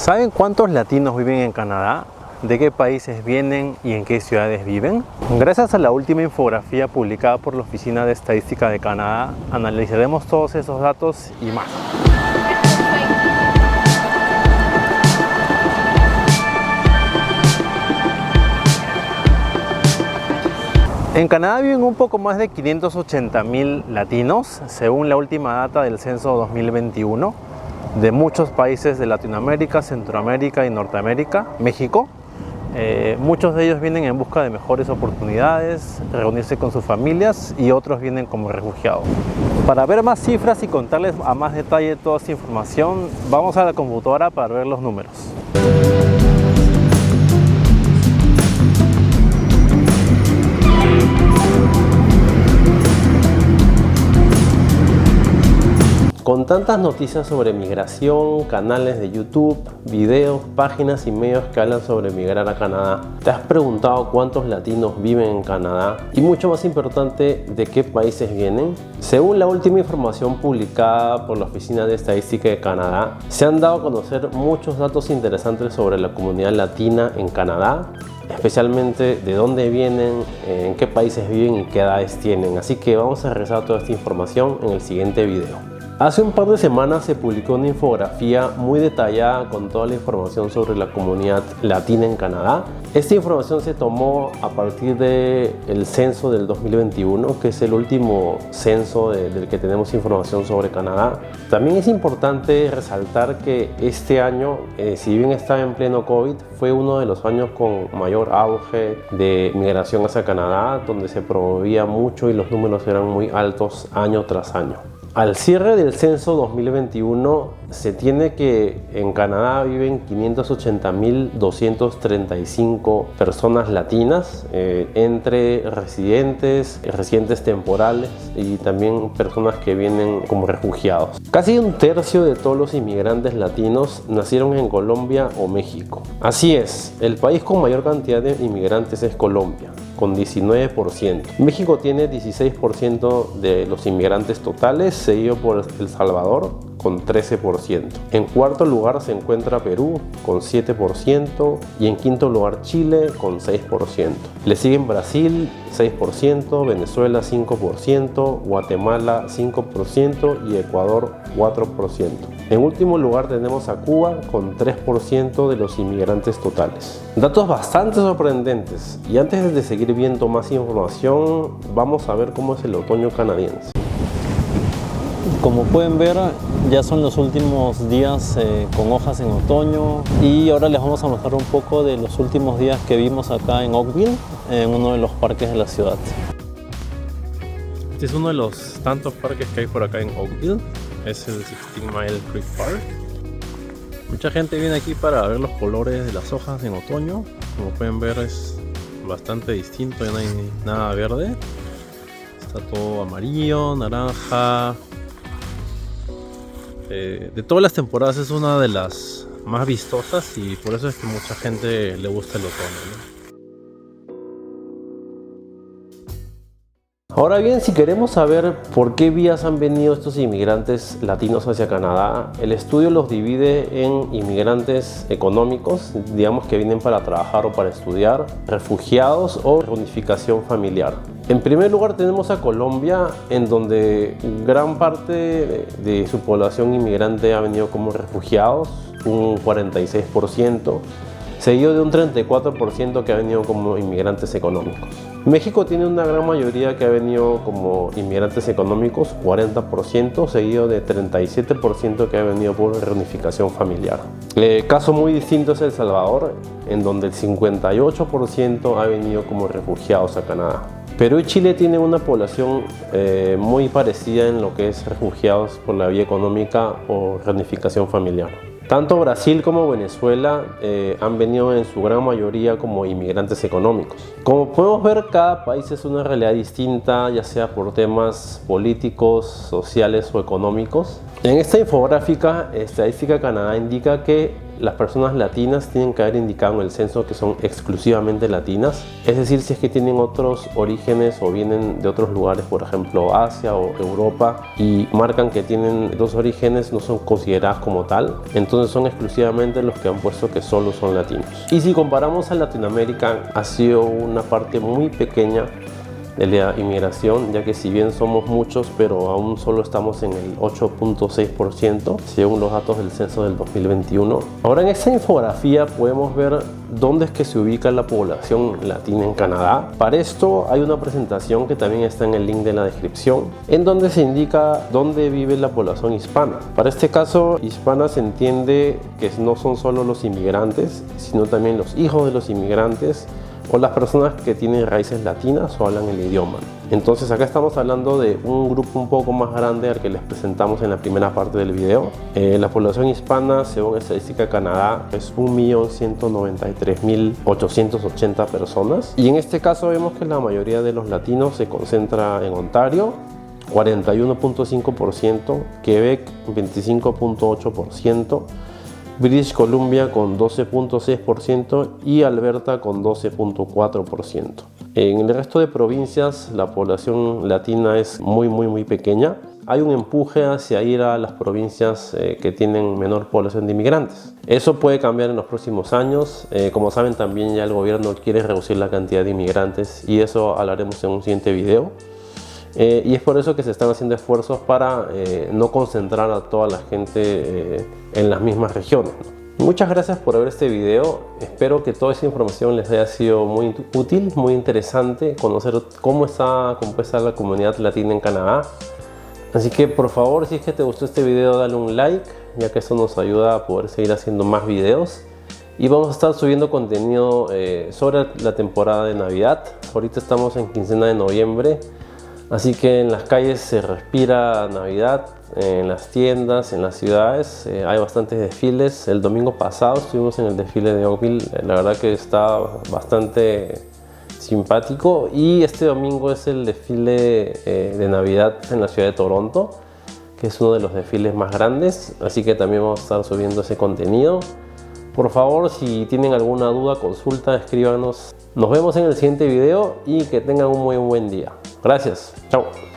¿Saben cuántos latinos viven en Canadá? ¿De qué países vienen y en qué ciudades viven? Gracias a la última infografía publicada por la Oficina de Estadística de Canadá, analizaremos todos esos datos y más. En Canadá viven un poco más de 580,000 latinos, según la última data del censo 2021, de muchos países de Latinoamérica, Centroamérica y Norteamérica, México. Muchos de ellos vienen en busca de mejores oportunidades, reunirse con sus familias, y otros vienen como refugiados. Para ver más cifras y contarles a más detalle toda esta información, vamos a la computadora para ver los números. Con tantas noticias sobre migración, canales de YouTube, videos, páginas y medios que hablan sobre migrar a Canadá, ¿te has preguntado cuántos latinos viven en Canadá? Y mucho más importante, ¿de qué países vienen? Según la última información publicada por la Oficina de Estadística de Canadá, se han dado a conocer muchos datos interesantes sobre la comunidad latina en Canadá, especialmente de dónde vienen, en qué países viven y qué edades tienen. Así que vamos a revisar toda esta información en el siguiente video. Hace un par de semanas se publicó una infografía muy detallada con toda la información sobre la comunidad latina en Canadá. Esta información se tomó a partir del censo del 2021, que es el último censo del que tenemos información sobre Canadá. También es importante resaltar que este año, si bien estaba en pleno COVID, fue uno de los años con mayor auge de migración hacia Canadá, donde se promovía mucho y los números eran muy altos año tras año. Al cierre del censo 2021 se tiene que en Canadá viven 580,235 personas latinas, entre residentes temporales y también personas que vienen como refugiados. Casi un tercio de todos los inmigrantes latinos nacieron en Colombia o México. Así es, el país con mayor cantidad de inmigrantes es Colombia, con 19%. México tiene 16% de los inmigrantes totales, seguido por El Salvador con 13%. En cuarto lugar se encuentra Perú con 7% y en quinto lugar Chile con 6%. Le siguen Brasil 6%, Venezuela 5%, Guatemala 5% y Ecuador 4%. En último lugar tenemos a Cuba con 3% de los inmigrantes totales. Datos bastante sorprendentes, y antes de seguir viendo más información, vamos a ver cómo es el otoño canadiense. Como pueden ver, ya son los últimos días con hojas en otoño, y ahora les vamos a mostrar un poco de los últimos días que vimos acá en Oakville, en uno de los parques de la ciudad. Este es uno de los tantos parques que hay por acá en Oakville, es el 16 Mile Creek Park. Mucha gente viene aquí para ver los colores de las hojas en otoño. Como pueden ver, es bastante distinto, ya no hay nada verde, está todo amarillo, naranja. De todas las temporadas es una de las más vistosas, y por eso es que mucha gente le gusta el otoño, ¿no? Ahora bien, si queremos saber por qué vías han venido estos inmigrantes latinos hacia Canadá, el estudio los divide en inmigrantes económicos, digamos que vienen para trabajar o para estudiar, refugiados o reunificación familiar. En primer lugar tenemos a Colombia, en donde gran parte de su población inmigrante ha venido como refugiados, un 46%, seguido de un 34% que ha venido como inmigrantes económicos. México tiene una gran mayoría que ha venido como inmigrantes económicos, 40%, seguido de 37% que ha venido por reunificación familiar. Caso muy distinto es El Salvador, en donde el 58% ha venido como refugiados a Canadá. Perú y Chile tienen una población muy parecida en lo que es refugiados por la vía económica o reunificación familiar. Tanto Brasil como Venezuela han venido en su gran mayoría como inmigrantes económicos. Como podemos ver, cada país es una realidad distinta, ya sea por temas políticos, sociales o económicos. En esta infográfica, Estadística Canadá indica que las personas latinas tienen que haber indicado en el censo que son exclusivamente latinas. Es decir, si es que tienen otros orígenes o vienen de otros lugares, por ejemplo Asia o Europa, y marcan que tienen dos orígenes, no son consideradas como tal. Entonces son exclusivamente los que han puesto que solo son latinos. Y si comparamos a Latinoamérica, ha sido una parte muy pequeña de la inmigración, ya que si bien somos muchos, pero aún solo estamos en el 8.6% según los datos del censo del 2021. Ahora, en esta infografía podemos ver dónde es que se ubica la población latina en Canadá. Para esto hay una presentación que también está en el link de la descripción, en donde se indica dónde vive la población hispana. Para este caso, hispana se entiende que no son solo los inmigrantes, sino también los hijos de los inmigrantes o las personas que tienen raíces latinas o hablan el idioma. Entonces acá estamos hablando de un grupo un poco más grande al que les presentamos en la primera parte del video. La población hispana, según Estadística Canadá, es 1.193.880 personas. Y en este caso vemos que la mayoría de los latinos se concentra en Ontario, 41.5%, Quebec 25.8%, British Columbia con 12.6% y Alberta con 12.4%. En el resto de provincias la población latina es muy pequeña. Hay un empuje hacia ir a las provincias que tienen menor población de inmigrantes. Eso puede cambiar en los próximos años. Como saben, también ya el gobierno quiere reducir la cantidad de inmigrantes y eso hablaremos en un siguiente video. Y es por eso que se están haciendo esfuerzos para no concentrar a toda la gente en las mismas regiones. Muchas gracias por ver este video. Espero que toda esa información les haya sido muy útil, muy interesante conocer cómo está compuesta la comunidad latina en Canadá. Así que por favor, si es que te gustó este video, dale un like, ya que eso nos ayuda a poder seguir haciendo más videos. Y vamos a estar subiendo contenido sobre la temporada de Navidad. Ahorita estamos en quincena de noviembre. Así que en las calles se respira Navidad, en las tiendas, en las ciudades, hay bastantes desfiles. El domingo pasado estuvimos en el desfile de Oakville, la verdad que está bastante simpático. Y este domingo es el desfile de Navidad en la ciudad de Toronto, que es uno de los desfiles más grandes, así que también vamos a estar subiendo ese contenido. Por favor, si tienen alguna duda, consulta, escríbanos. Nos vemos en el siguiente video y que tengan un muy buen día. Gracias. Chao.